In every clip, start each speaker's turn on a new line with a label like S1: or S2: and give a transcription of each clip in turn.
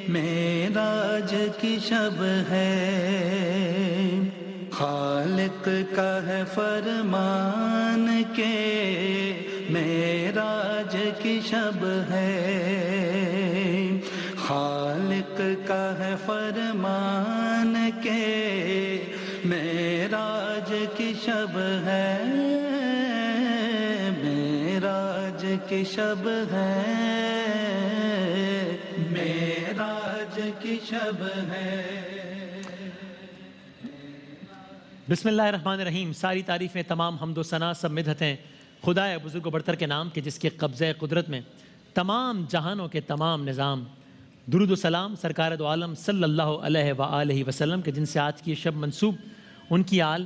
S1: معراج کی شب ہے، خالق کا ہے فرمان کے معراج کی شب ہے، خالق کا ہے فرمان کے معراج کی شب ہے، معراج کی شب ہے، معراج کی شب ہے۔
S2: بسم اللہ الرحمن الرحیم۔ ساری تعریفیں، تمام حمد و ثنا، سب مدحتیں خدا بزرگ و برتر کے نام کے جس کے قبضہ قدرت میں تمام جہانوں کے تمام نظام۔ درود و سلام سرکار دو عالم صلی اللہ علیہ وآلہ وسلم کے جن سے آج کی شب منسوب ان کی آل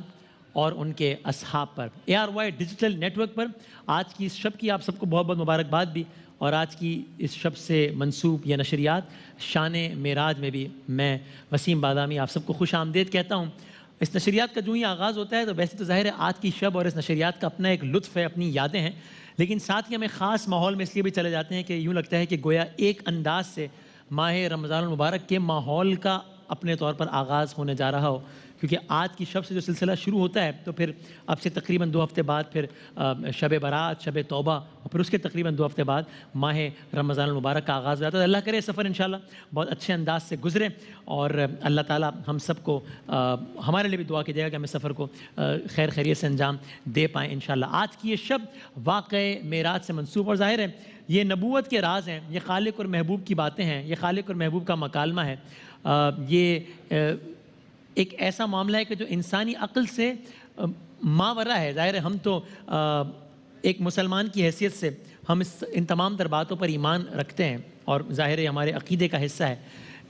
S2: اور ان کے اصحاب پر۔ ARY ڈیجیٹل نیٹ ورک پر آج کی اس شب کی آپ سب کو بہت بہت مبارکباد بھی، اور آج کی اس شب سے منسوب یہ نشریات شان معراج میں بھی میں وسیم بادامی آپ سب کو خوش آمدید کہتا ہوں۔ اس نشریات کا جو ہی آغاز ہوتا ہے تو ویسے تو ظاہر ہے آج کی شب اور اس نشریات کا اپنا ایک لطف ہے، اپنی یادیں ہیں، لیکن ساتھ ہی ہمیں خاص ماحول میں اس لیے بھی چلے جاتے ہیں کہ یوں لگتا ہے کہ گویا ایک انداز سے ماہ رمضان المبارک کے ماحول کا اپنے طور پر آغاز ہونے جا رہا ہو، کیونکہ آج کی شب سے جو سلسلہ شروع ہوتا ہے تو پھر اب سے تقریباً 2 ہفتے بعد پھر شب برات، شب توبہ، اور پھر اس کے تقریباً 2 ہفتے بعد ماہ رمضان المبارک کا آغاز ہو جاتا ہے۔ اللہ کرے سفر انشاءاللہ بہت اچھے انداز سے گزرے، اور اللہ تعالیٰ ہم سب کو ہمارے لیے بھی دعا کیجیے گا کہ ہمیں سفر کو خیر خیریت سے انجام دے پائیں انشاءاللہ۔ آج کی یہ شب واقع معراج سے منسوب، اور ظاہر ہے یہ نبوت کے راز ہیں، یہ خالق اور محبوب کی باتیں ہیں، یہ خالق اور محبوب کا مکالمہ ہے۔ یہ ایک ایسا معاملہ ہے کہ جو انسانی عقل سے ماورا ہے۔ ظاہر ہے ہم تو ایک مسلمان کی حیثیت سے ہم ان تمام تر باتوں پر ایمان رکھتے ہیں، اور ظاہر ہے ہمارے عقیدے کا حصہ ہے،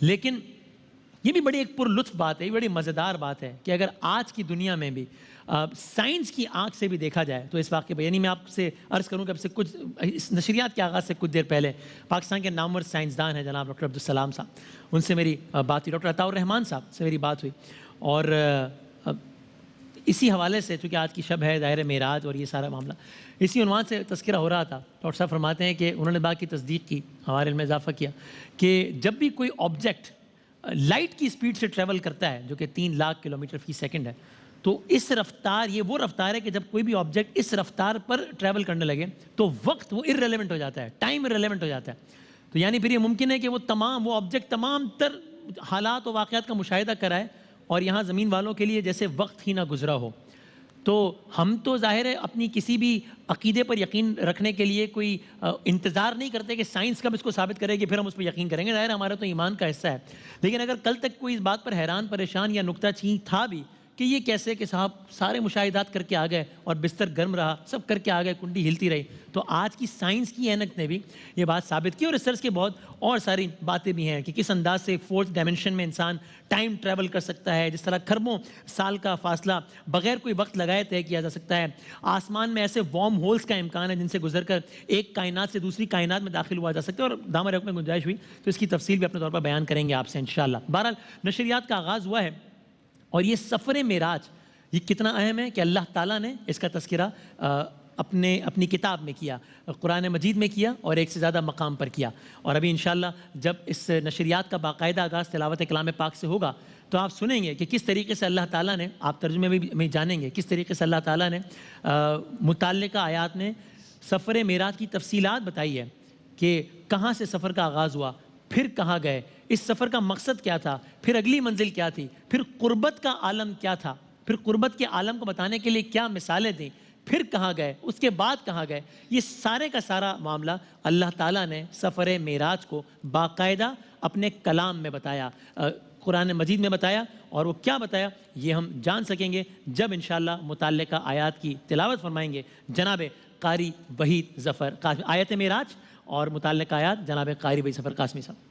S2: لیکن یہ بھی بڑی ایک پر لطف بات ہے، یہ بڑی مزیدار بات ہے کہ اگر آج کی دنیا میں بھی سائنس کی آنکھ سے بھی دیکھا جائے تو اس واقعے پہ، یعنی میں آپ سے عرض کروں کہ اب سے کچھ اس نشریات کے آغاز سے کچھ دیر پہلے پاکستان کے نامور سائنسدان ہیں جناب ڈاکٹر عبدالسلام صاحب، ان سے میری بات ہوئی، ڈاکٹر عطاء الرحمان صاحب سے میری بات ہوئی، اور اسی حوالے سے چونکہ آج کی شب ہے ظاہر معراج اور یہ سارا معاملہ، اسی عنوان سے تذکرہ ہو رہا تھا۔ ڈاکٹر صاحب فرماتے ہیں کہ انہوں نے بات کی تصدیق کی، ہمارے علم میں اضافہ کیا کہ جب بھی کوئی آبجیکٹ لائٹ کی سپیڈ سے ٹریول کرتا ہے جو کہ 3 لاکھ کلومیٹر فی سیکنڈ ہے، تو اس رفتار، یہ وہ رفتار ہے کہ جب کوئی بھی آبجیکٹ اس رفتار پر ٹریول کرنے لگے تو وقت وہ irrelevant ہو جاتا ہے، ٹائم irrelevant ہو جاتا ہے۔ تو یعنی پھر یہ ممکن ہے کہ وہ آبجیکٹ تمام تر حالات و واقعات کا مشاہدہ کرائے اور یہاں زمین والوں کے لیے جیسے وقت ہی نہ گزرا ہو۔ تو ہم تو ظاہر ہے اپنی کسی بھی عقیدے پر یقین رکھنے کے لیے کوئی انتظار نہیں کرتے کہ سائنس کب اس کو ثابت کرے کہ پھر ہم اس پہ یقین کریں گے، ظاہر ہمارا تو ایمان کا حصہ ہے۔ لیکن اگر کل تک کوئی اس بات پر حیران پریشان یا نکتہ چین تھا بھی کہ یہ کیسے کہ صاحب سارے مشاہدات کر کے آ گئے اور بستر گرم رہا، سب کر کے آ گئے، کنڈی ہلتی رہی، تو آج کی سائنس کی اینک نے بھی یہ بات ثابت کی، اور ریسرچ کے بہت اور ساری باتیں بھی ہیں کہ کس انداز سے 4th ڈائمنشن میں انسان ٹائم ٹریول کر سکتا ہے، جس طرح کھربوں سال کا فاصلہ بغیر کوئی وقت لگائے طے کیا جا سکتا ہے، آسمان میں ایسے وارم ہولز کا امکان ہے جن سے گزر کر ایک کائنات سے دوسری کائنات میں داخل ہوا جا سکتا ہے، اور دامن رکھ میں گنجائش ہوئی تو اس کی تفصیل بھی اپنے طور پر بیان کریں گے آپ سے انشاءاللہ۔ بہرحال نشریات کا آغاز ہوا ہے، اور یہ سفر معراج یہ کتنا اہم ہے کہ اللہ تعالیٰ نے اس کا تذکرہ اپنی کتاب میں کیا، قرآن مجید میں کیا، اور ایک سے زیادہ مقام پر کیا، اور ابھی انشاءاللہ جب اس نشریات کا باقاعدہ آغاز تلاوت کلام پاک سے ہوگا تو آپ سنیں گے کہ کس طریقے سے اللہ تعالیٰ نے، آپ ترجمے میں جانیں گے کس طریقے سے اللہ تعالیٰ نے متعلقہ آیات میں سفر معراج کی تفصیلات بتائی ہے کہ کہاں سے سفر کا آغاز ہوا، پھر کہاں گئے، اس سفر کا مقصد کیا تھا، پھر اگلی منزل کیا تھی، پھر قربت کا عالم کیا تھا، پھر قربت کے عالم کو بتانے کے لیے کیا مثالیں دیں، پھر کہاں گئے، اس کے بعد کہاں گئے، یہ سارے کا سارا معاملہ اللہ تعالیٰ نے سفر معراج کو باقاعدہ اپنے کلام میں بتایا، قرآن مجید میں بتایا، اور وہ کیا بتایا یہ ہم جان سکیں گے جب انشاءاللہ متعلقہ آیات کی تلاوت فرمائیں گے جناب قاری وحید ظفر قاسمی، آیت معراج اور متعلقہ آیات جناب قاری وحید ظفر قاسمی صاحب۔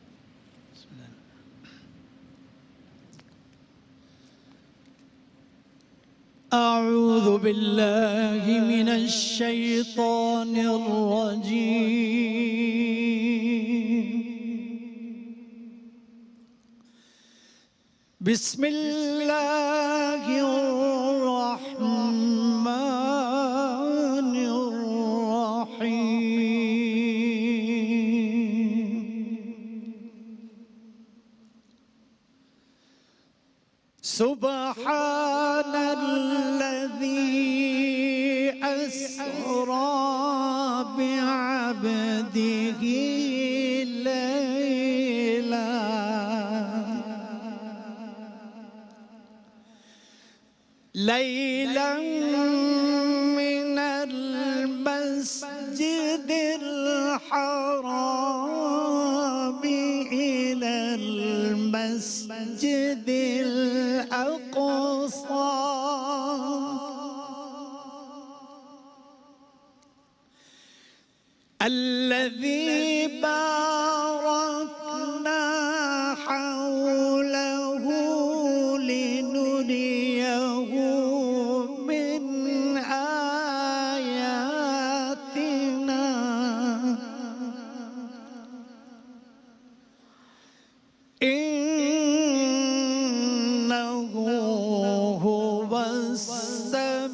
S3: اعوذ باللہ من الشیطان الرجیم، بسم اللہ الرحمن الرحیم، سبحان الذي أسرى بعبده ليلا من المسجد الحرام إلى المسجد الأقصى الذي باركنا حوله لنريه من آياتنا إنه هو السميع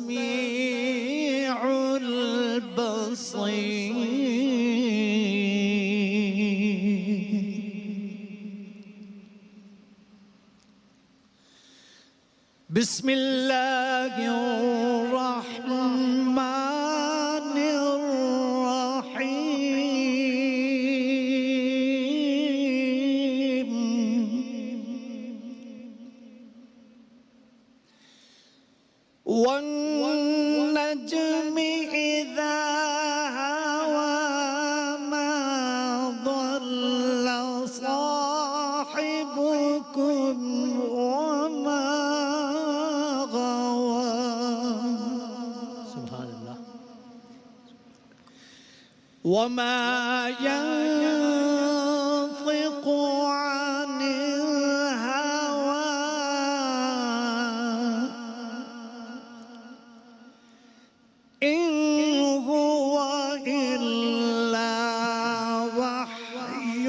S3: البصير. بسم الله الرحمن الرحيم. والنجم إذا هوى ما ضل صاحبكم وما غوى.
S2: سبحان الله.
S3: وما ينطق عن الهوى إن هو إلا وحي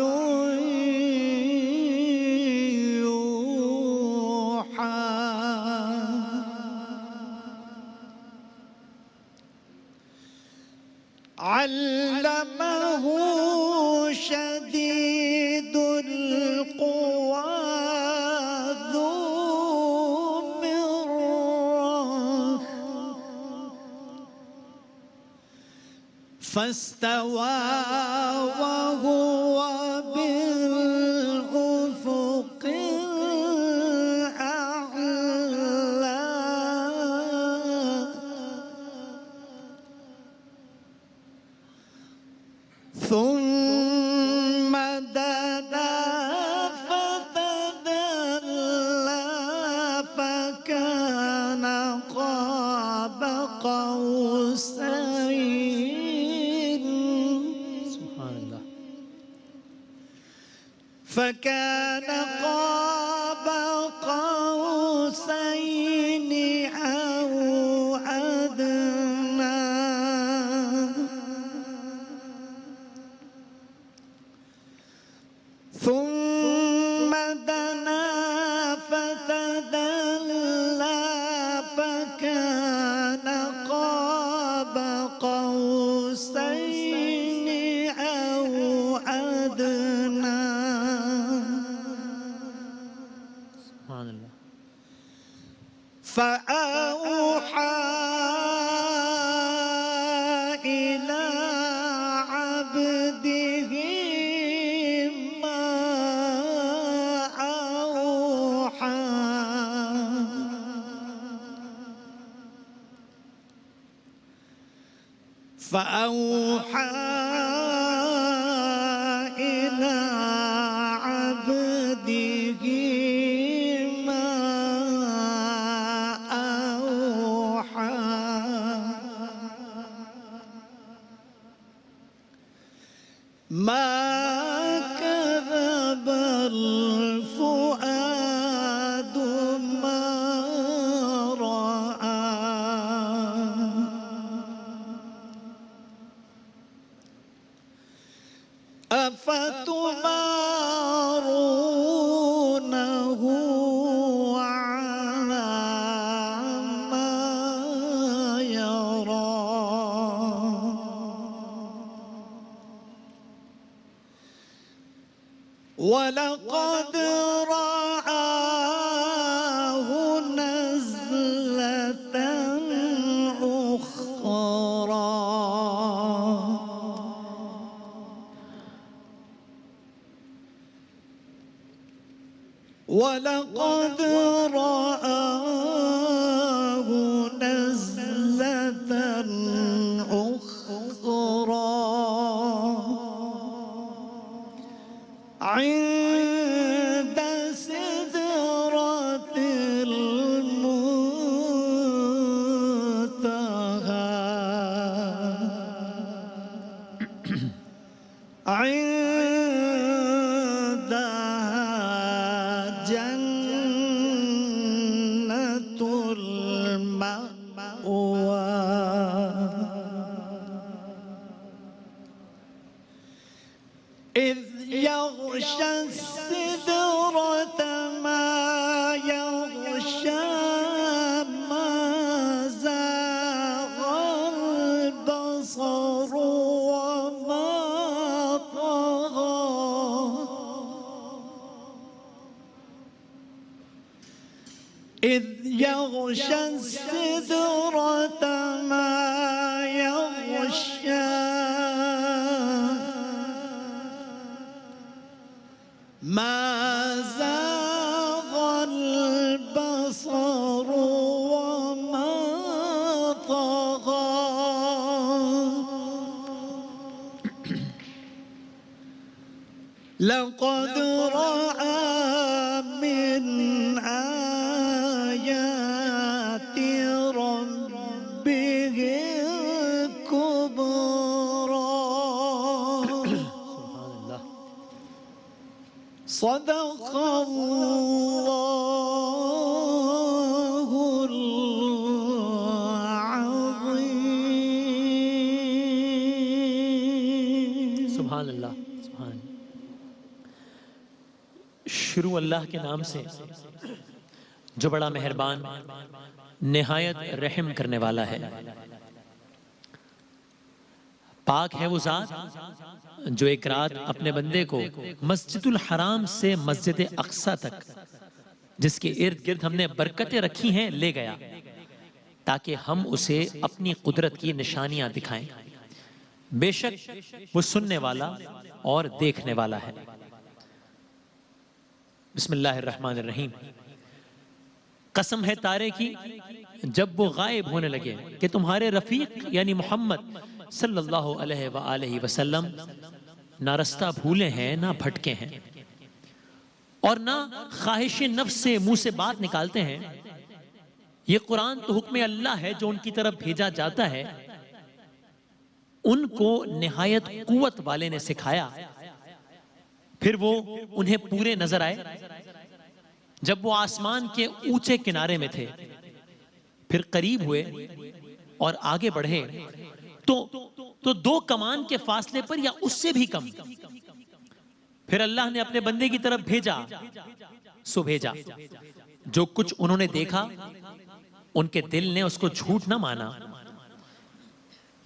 S3: يوحى. علمه شديد القوى ذو مرة فاستوى وهو بالأفق الأعلى. ثم دنا فتدلى فكان قاب قوسين.
S2: سبحان الله.
S3: فكان قاب قوسين أو أدنى. ثم دنا فتدلى فكان قاب قوسين أو أدنى.
S2: سبحان الله.
S3: فأوحى إلى عبده ما أوحى. فأوحى إلى عبده ما أوحى. ما كذب الفؤاد ما رأى. أفتمارونه على ما يرى. ولقد رآه ولقد رآه نزلة أخرى عند سدرة المنتهى عندها جنة المأوى إذ يغشى السدرة ما يغشى ما زاغ البصر وما طغى إذ يغشى السدرة ما يغشى ما زاغ البصر وما طغى لقد رأى من آيات ربه الكبرى صدق الله العظيم
S2: سبحان اللہ سبحان اللہ۔ شروع اللہ کے نام سے جو بڑا مہربان نہایت رحم کرنے والا ہے۔ پاک ہے وہ ذات جو ایک رات اپنے بندے کو مسجد الحرام سے مسجد اقصی تک جس کے ارد گرد ہم نے برکتیں رکھی ہیں لے گیا تاکہ ہم اسے اپنی قدرت کی نشانیاں دکھائیں۔ بے شک وہ سننے والا اور دیکھنے والا ہے۔ بسم اللہ الرحمن الرحیم۔ قسم ہے تارے کی جب وہ غائب ہونے لگے کہ تمہارے رفیق یعنی محمد صلی اللہ علیہ وآلہ وسلم نہ رستہ بھولے ہیں نہ بھٹکے ہیں اور نہ خواہش نفس سے منہ سے بات نکالتے ہیں۔ یہ قرآن تو حکم اللہ ہے جو ان کی طرف بھیجا جاتا ہے، ان کو نہایت قوت والے نے سکھایا۔ پھر وہ انہیں پورے نظر آئے جب وہ آسمان کے اونچے کنارے میں تھے، پھر قریب ہوئے اور آگے بڑھے تو 2 کمان کے فاصلے پر یا اس سے بھی کم۔ پھر اللہ نے اپنے بندے کی طرف بھیجا سو بھیجا۔ جو کچھ انہوں نے دیکھا ان کے دل نے اس کو جھوٹ نہ مانا۔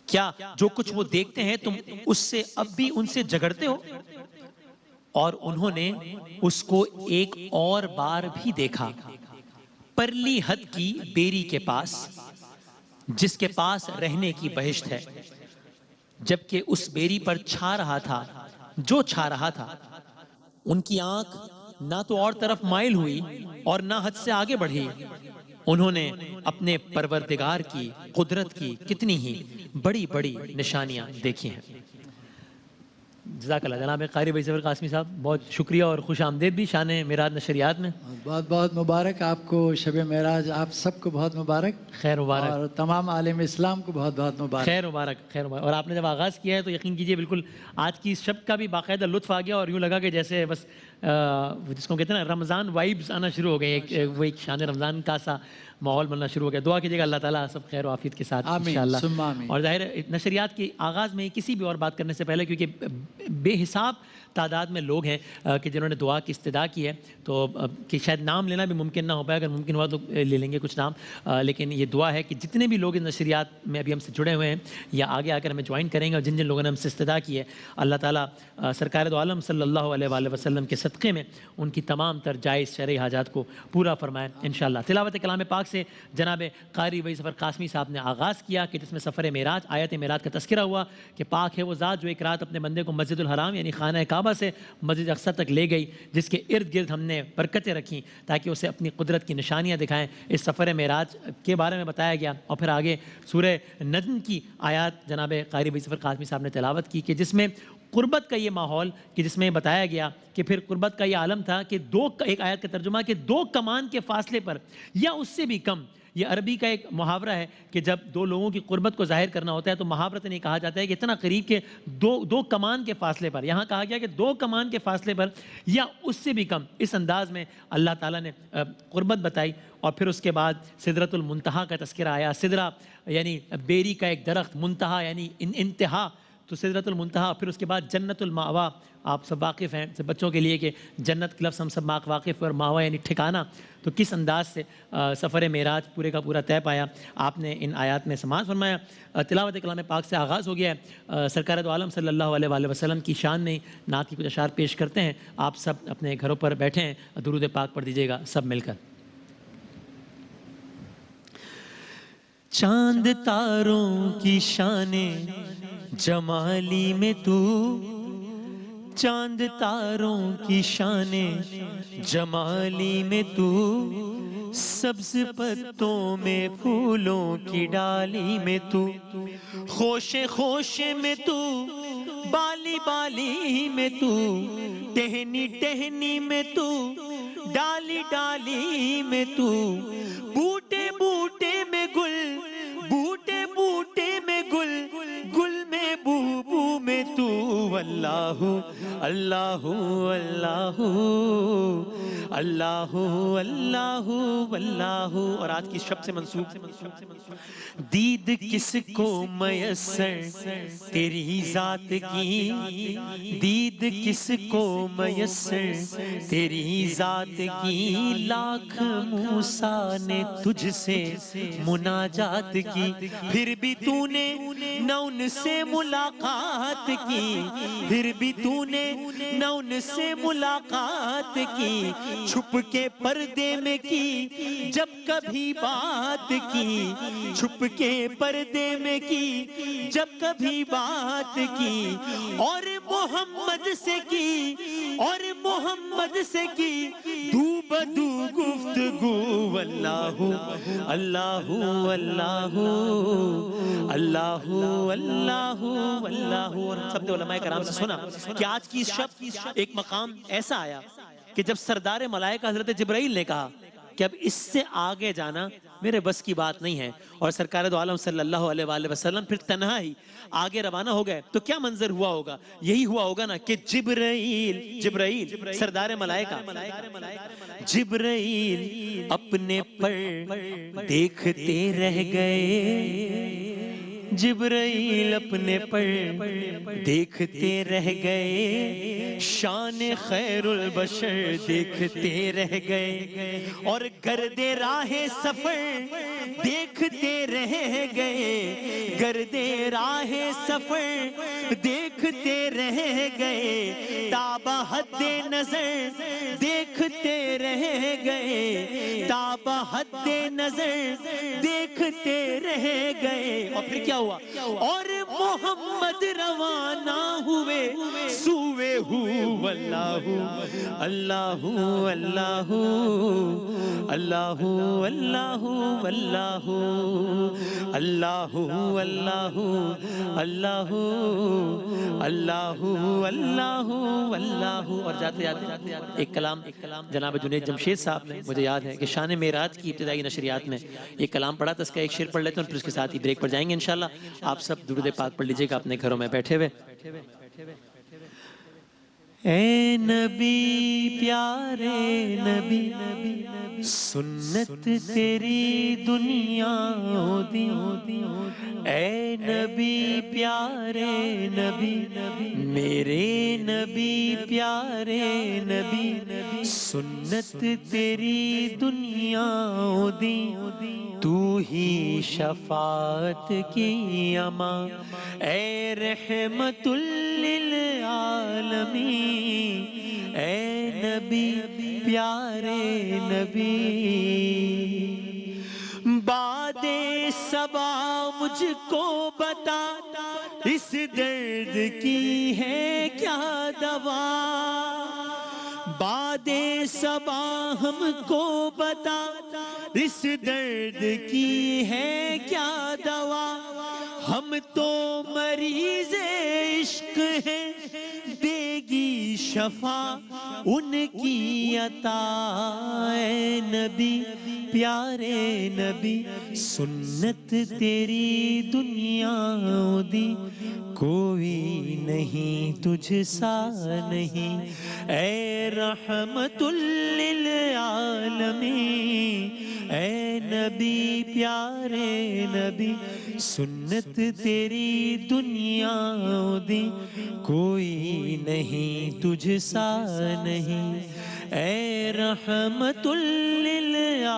S2: کیا جو کچھ وہ دیکھتے ہیں تم اس سے اب بھی ان سے جھگڑتے ہو؟ اور انہوں نے اس کو ایک اور بار بھی دیکھا پرلی حد کی بیری کے پاس جس کے پاس رہنے کی بہشت ہے، جبکہ اس بیری پر چھا رہا تھا جو چھا رہا تھا۔ ان کی آنکھ نہ تو اور طرف مائل ہوئی اور نہ حد سے آگے بڑھی۔ انہوں نے اپنے پروردگار کی قدرت کی کتنی ہی بڑی بڑی نشانیاں دیکھی ہیں۔ جزاک اللہ جناب قاری بھائی ظفر قاسمی صاحب، بہت شکریہ اور خوش آمدید بھی شان معراج نشریات میں۔
S4: بہت بہت مبارک آپ کو شب معراج، آپ سب کو بہت مبارک،
S2: خیر مبارک،
S4: اور تمام عالم اسلام کو بہت بہت مبارک۔
S2: خیر مبارک، خیر مبارک۔ اور آپ نے جب آغاز کیا ہے تو یقین کیجئے بالکل آج کی اس شب کا بھی باقاعدہ لطف آ گیا اور یوں لگا کہ جیسے بس جس کو کہتے ہیں نا رمضان وائبز آنا شروع ہو گئے، وہ ایک شان رمضان کا سا ماحول بننا شروع ہو گیا۔ دعا کیجیے گا اللہ تعالیٰ سب خیر و عافیت کے ساتھ انشاءاللہ۔ اور ظاہر نشریات کے آغاز میں کسی بھی اور بات کرنے سے پہلے، کیونکہ بے حساب تعداد میں لوگ ہیں کہ جنہوں نے دعا کی استدعا کی ہے، تو کہ شاید نام لینا بھی ممکن نہ ہو پائے، اگر ممکن ہوا تو لے لیں گے کچھ نام، لیکن یہ دعا ہے کہ جتنے بھی لوگ ان نشریات میں ابھی ہم سے جڑے ہوئے ہیں یا آگے آ کر ہمیں جوائن کریں گے، اور جن جن لوگوں نے ہم سے استدعا کی ہے، اللہ تعالیٰ سرکار دو عالم صلی اللہ علیہ وآلہ وسلم کے صدقے میں ان کی تمام تر جائز شرعی حاجات کو پورا فرمائے انشاءاللہ۔ تلاوت کلام پاک سے جناب قاری وحید ظفر قاسمی صاحب نے آغاز کیا کہ جس میں سفر معراج، آیت معراج کا تذکرہ ہوا کہ پاک ہے وہ ذات جو ایک رات اپنے بندے کو مسجد الحرام یعنی خانہ کعبہ کعبہ سے مسجد اقصی تک لے گئی، جس کے ارد گرد ہم نے برکتیں رکھیں تاکہ اسے اپنی قدرت کی نشانیاں دکھائیں۔ اس سفر معراج کے بارے میں بتایا گیا، اور پھر آگے سورہ نجم کی آیات جناب قاری بھائی ظفر قاسمی صاحب نے تلاوت کی کہ جس میں قربت کا یہ ماحول، کہ جس میں بتایا گیا کہ پھر قربت کا یہ عالم تھا کہ ایک آیت کا ترجمہ کہ 2 کمان کے فاصلے پر یا اس سے بھی کم۔ یہ عربی کا ایک محاورہ ہے کہ جب 2 لوگوں کی قربت کو ظاہر کرنا ہوتا ہے تو محاورتاً یہ کہا جاتا ہے کہ اتنا قریب کہ 2 کمان کے فاصلے پر، یہاں کہا گیا کہ 2 کمان کے فاصلے پر یا اس سے بھی کم۔ اس انداز میں اللہ تعالیٰ نے قربت بتائی، اور پھر اس کے بعد سدرۃ المنتہا کا تذکرہ آیا۔ سدرہ یعنی بیری کا ایک درخت، منتہا یعنی انتہا، تو سدرۃ المنتہا، پھر اس کے بعد جنت المأوا۔ آپ سب واقف ہیں بچوں کے لیے کہ جنت کے لفظ ہم سب واقف ہیں، اور ماوا یعنی ٹھکانہ۔ تو کس انداز سے سفر معراج پورے کا پورا طے پایا، آپ نے ان آیات میں سماعت فرمایا۔ تلاوت کلام پاک سے آغاز ہو گیا ہے۔ سرکار دو عالم صلی اللہ علیہ وآلہ وسلم کی شان میں نعت کی کچھ اشعار پیش کرتے ہیں۔ آپ سب اپنے گھروں پر بیٹھے ہیں، درود پاک پڑھ دیجیے گا سب مل کر۔ چاند تاروں کی شانیں جمالی میں تو، چاند تاروں کی شانیں جمالی میں تو، سبز پتوں میں پھولوں کی ڈالی میں تو، خوشے خوشے میں تو، بالی بالی میں تو، ٹہنی ٹہنی میں تو، ڈالی ڈالی میں تو، بوٹے بوٹے میں گل، بوٹے بوٹے میں گل، گل میں بو بو میں تو، اللہ اللہ اللہ اللہ اللہ اللہ۔ اور آج کی شب سے منسوب، دید کس کو میسر تیری ذات کی، دید کس کو میسر تیری ذات کی، لاکھ موسیٰ نے تجھ سے مناجات کی، پھر بھی تو نے نہ ان سے ملاقات کی، پھر بھی تو نے نہ ان سے ملاقات کی، چھپ کے پردے میں کی جب کبھی بات کی، چھپ کے پردے میں کی جب کبھی بات کی، اور محمد سے کی، اور محمد سے کی دو بدو گفتگو، اللہ اللہ اللہ اللہ اللہ اللہ۔ اور سب نے علماء کرام سے سنا کہ آج کی شب ایک مقام ایسا آیا کہ جب سردار ملائکہ حضرت جبرائیل نے کہا کہ اب اس سے آگے جانا میرے بس کی بات نہیں ہے، اور سرکار دو عالم صلی اللہ علیہ وآلہ وسلم پھر تنہا ہی آگے روانہ ہو گئے، تو کیا منظر ہوا ہوگا؟ یہی ہوا ہوگا نا کہ جبرائیل سردار ملائکہ، جبرائیل اپنے پر دیکھتے رہ گئے، جبرائیل اپنے پر دیکھتے رہ گئے، شان خیر البشر دیکھتے رہ گئے، اور گرد راہ سفر دیکھتے رہ گئے، گرد راہ سفر دیکھتے رہ گئے، تاب حد نظر دیکھتے رہ گئے، تاب حد نظر دیکھتے رہ گئے، اور پھر کیا ہوا؟ اور محمد روانہ ہوئے سوئے ہو، اللہ اللہ اللہ اللہ اللہ اللہ اللہ اللہ اللہ اللہ اللہ اللہ۔ اور جاتے جاتے ایک کلام جناب جنید جمشید صاحب نے، مجھے یاد ہے کہ شان معراج کی ابتدائی نشریات میں ایک کلام پڑھا تھا، اس کا ایک شعر پڑھ لیتے ہیں، پھر اس کے ساتھ ہی بریک پر جائیں گے انشاءاللہ۔ آپ سب درود پاک پڑھ لیجئے گا اپنے گھروں میں بیٹھے ہوئے۔ اے نبی پیارے نبی، سنت تیری دنیا دی، اے نبی پیارے نبی، میرے نبی پیارے نبی، سنت تیری دنیا دی، تو ہی شفاعت کی امان، اے رحمت للعالمین، اے نبی پیارے نبی۔ باد صبا مجھ کو بتا
S5: اس درد کی ہے کیا دوا باد صبا ہم کو بتا اس درد کی ہے کیا دوا ہم تو مریض عشق ہیں دے گی شفا ان کی عطا اے نبی پیارے نبی سنت تیری دنیا دی کوئی نہیں تجھ سا نہیں اے رحمت للعالمین اے نبی پیارے نبی سنت تیری دنیا دی کوئی نہیں تجھ سا نہیں اے رحمت للعالمین